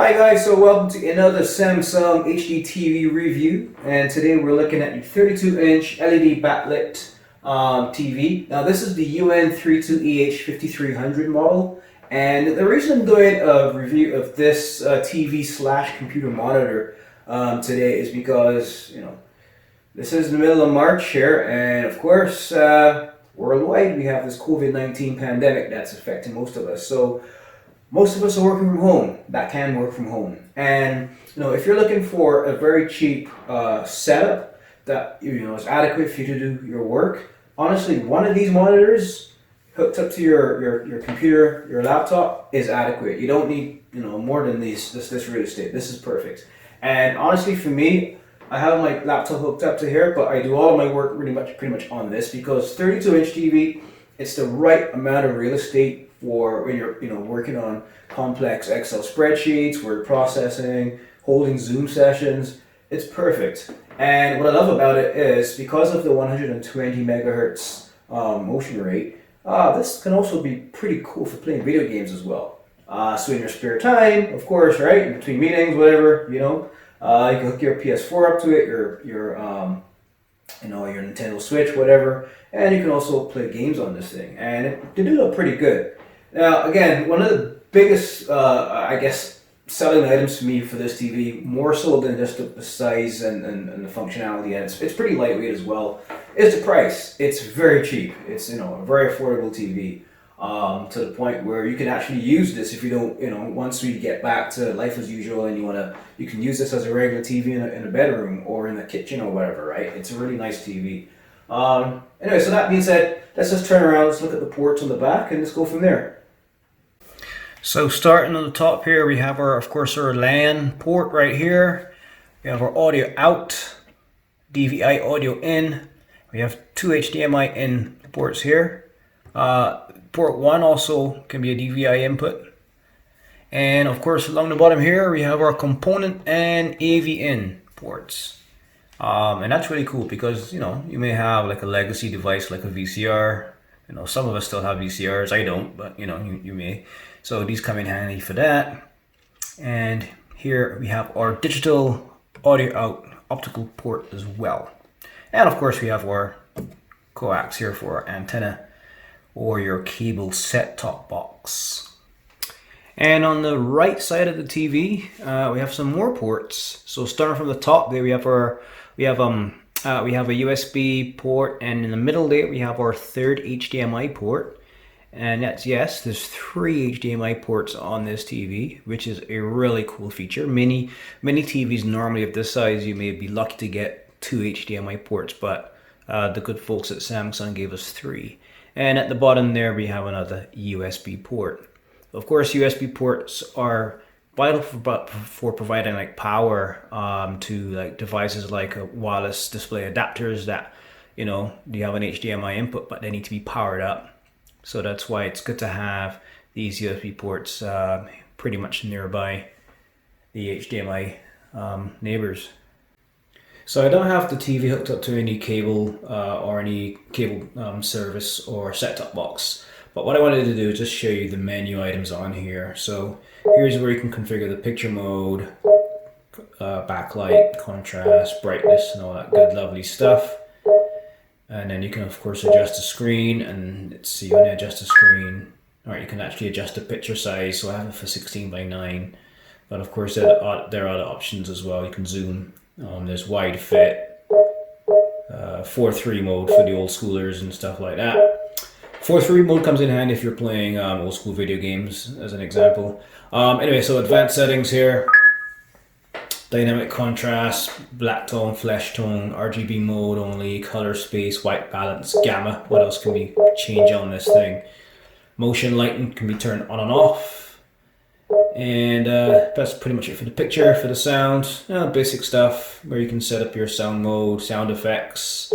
Hi guys, so welcome to another Samsung HD TV review, and today we're looking at the 32-inch LED backlit TV. Now this is the N5300 model, and the reason I'm doing a review of this TV slash computer monitor today is because, this is the middle of March here, and of course, worldwide we have this COVID-19 pandemic that's affecting most of us. So most of us are working from home, that can work from home. And if you're looking for a very cheap setup that is adequate for you to do your work, honestly, one of these monitors hooked up to your computer, your laptop is adequate. You don't need more than this real estate. This is perfect. And honestly, for me, I have my laptop hooked up to here, but I do all of my work pretty much on this because 32-inch TV, it's the right amount of real estate for when you're working on complex Excel spreadsheets, word processing, holding Zoom sessions. It's perfect. And what I love about it is because of the 120 megahertz motion rate, this can also be pretty cool for playing video games as well. So in your spare time, of course, right, in between meetings, whatever, you can hook your PS4 up to it, your Nintendo Switch, whatever, and you can also play games on this thing, and they do look pretty good. Now, again, one of the biggest, selling items for me for this TV, more so than just the size and the functionality, and it's pretty lightweight as well, is the price. It's very cheap. It's a very affordable TV, to the point where you can actually use this if you don't, once we get back to life as usual and you can use this as a regular TV in a bedroom or in the kitchen or whatever, right? It's a really nice TV. Anyway, so that being said, let's just turn around, let's look at the ports on the back, and let's go from there. So starting on the top here, we have our LAN port right here. We have our audio out, DVI audio in. We have two HDMI in ports here. Port 1 also can be a DVI input. And of course, along the bottom here, we have our component and AV in ports. And that's really cool because, you may have like a legacy device like a VCR. Some of us still have VCRs. I don't, but you may. So these come in handy for that. And here we have our digital audio out optical port as well. And of course we have our coax here for our antenna or your cable set-top box. And on the right side of the TV, we have some more ports. So starting from the top there, we have a USB port, and in the middle there we have our third HDMI port. And there's 3 HDMI ports on this TV, which is a really cool feature. Many TVs normally of this size, you may be lucky to get 2 HDMI ports, but the good folks at Samsung gave us 3. And at the bottom there, we have another USB port. Of course, USB ports are vital for providing like power to like devices like wireless display adapters that you have an HDMI input, but they need to be powered up. So that's why it's good to have these USB ports pretty much nearby the HDMI neighbors. So I don't have the TV hooked up to any cable or any cable service or set-top box. But what I wanted to do is just show you the menu items on here. So here's where you can configure the picture mode, backlight, contrast, brightness, and all that good lovely stuff. And then you can of course adjust the screen, and let's see, when I adjust the screen, you can actually adjust the picture size. So I have it for 16:9, but of course there are other options as well. You can zoom. There's wide fit, 4:3 mode for the old schoolers and stuff like that. 4:3 mode comes in handy if you're playing old school video games, as an example. Anyway, so advanced settings here. Dynamic contrast, black tone, flesh tone, RGB mode only, color space, white balance, gamma. What else can we change on this thing? Motion lighting can be turned on and off. And that's pretty much it for the picture. For the sound, basic stuff where you can set up your sound mode, sound effects.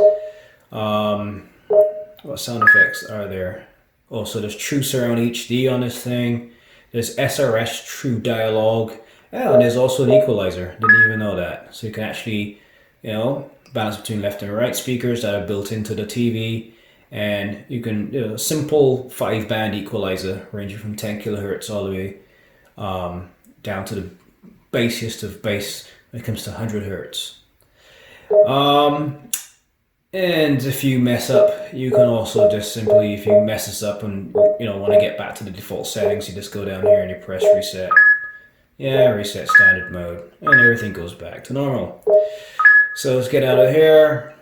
What sound effects are there? Also, there's True Surround HD on this thing. There's SRS True Dialogue. And there's also an equalizer. Didn't even know that. So you can actually, balance between left and right speakers that are built into the TV. And you can, simple 5-band equalizer ranging from 10 kilohertz all the way down to the bassiest of bass when it comes to 100 hertz. And if you mess up, you can also just simply, if you mess this up and want to get back to the default settings, you just go down here and you press reset. Yeah, reset standard mode, and everything goes back to normal. So let's get out of here.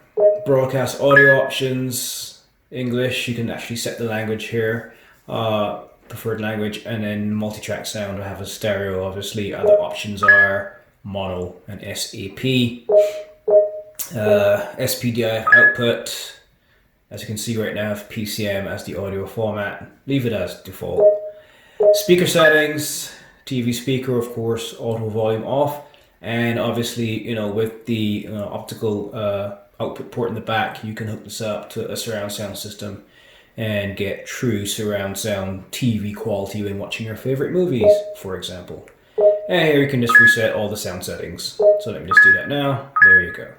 Broadcast audio options, English. You can actually set the language here, preferred language, and then multi-track sound. I have a stereo, obviously. Other options are mono and SAP. SPDIF output, as you can see right now, I have PCM as the audio format. Leave it as default. Speaker settings, TV speaker, of course, auto volume off, and obviously, with the optical output port in the back, you can hook this up to a surround sound system and get true surround sound TV quality when watching your favorite movies, for example. And here you can just reset all the sound settings. So let me just do that now. There you go.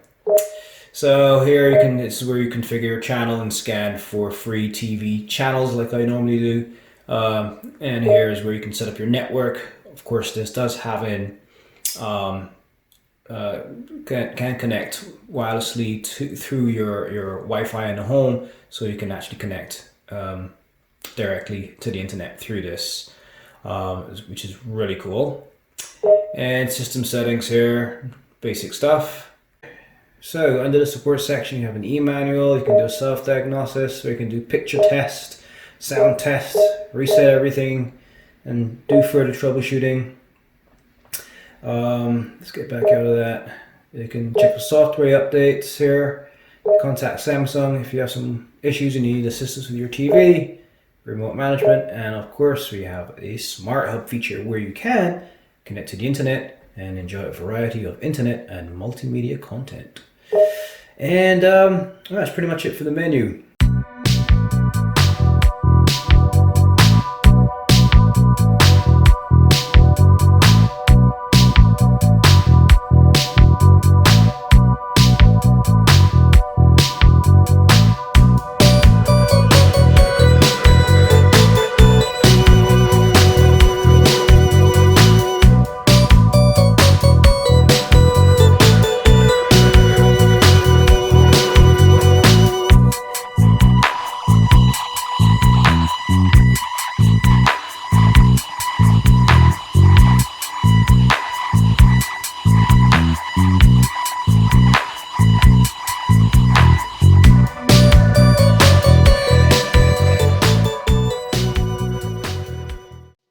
So here this is where you configure your channel and scan for free TV channels like I normally do. And here is where you can set up your network. Of course, this does have can connect wirelessly through your Wi-Fi in the home, so you can actually connect directly to the internet through this, which is really cool. And system settings here, basic stuff. So under the support section, you have an e-manual. You can do a self-diagnosis, or you can do picture test, sound test, reset everything, and do further troubleshooting. Let's get back out of that. You can check the software updates here. Contact Samsung if you have some issues and you need assistance with your TV, remote management, and of course we have a Smart Hub feature where you can connect to the internet and enjoy a variety of internet and multimedia content. And that's pretty much it for the menu.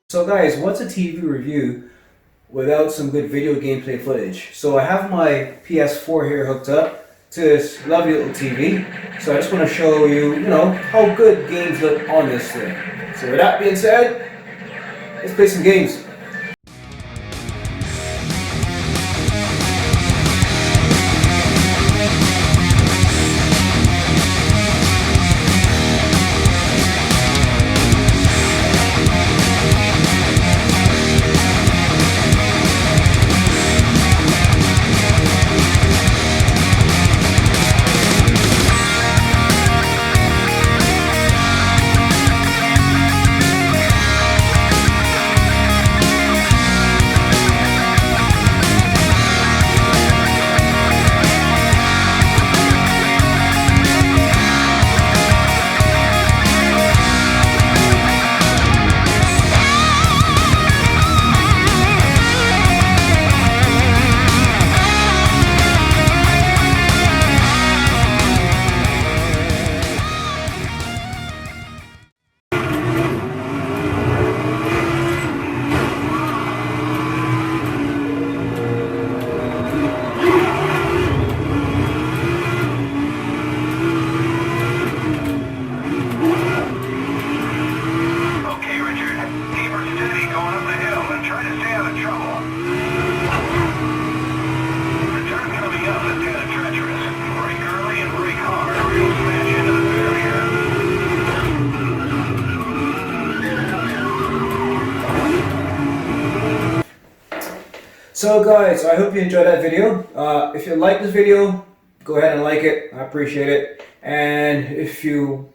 So guys, what's a TV review without some good video gameplay footage? So I have my PS4 here hooked up to this lovely little TV. So I just want to show you, how good games look on this thing. So with that being said, let's play some games. So guys, I hope you enjoyed that video. If you like this video, go ahead and like it. I appreciate it. And if you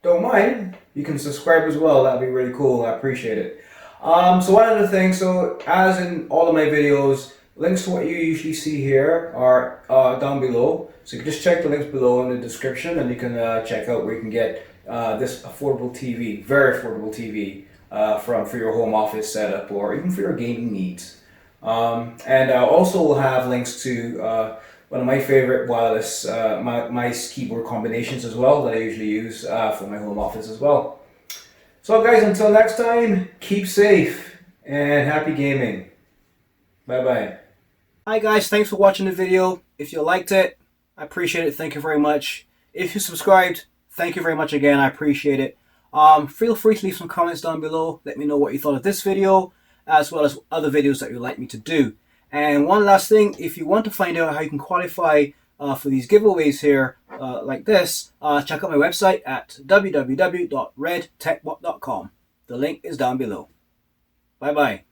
don't mind, you can subscribe as well. That'd be really cool. I appreciate it. So one other thing, so as in all of my videos, links to what you usually see here are down below. So you can just check the links below in the description, and you can check out where you can get this affordable TV, very affordable TV, for your home office setup or even for your gaming needs. And I also will have links to one of my favorite wireless mice keyboard combinations as well that I usually use for my home office as well. So guys, until next time, keep safe and happy gaming. Bye bye. Hi guys, thanks for watching the video. If you liked it, I appreciate it. Thank you very much. If you subscribed, thank you very much again. I appreciate it. Feel free to leave some comments down below. Let me know what you thought of this video, as well as other videos that you'd like me to do. And one last thing, if you want to find out how you can qualify for these giveaways here, like this, check out my website at www.redtechbot.com. The link is down below. Bye bye.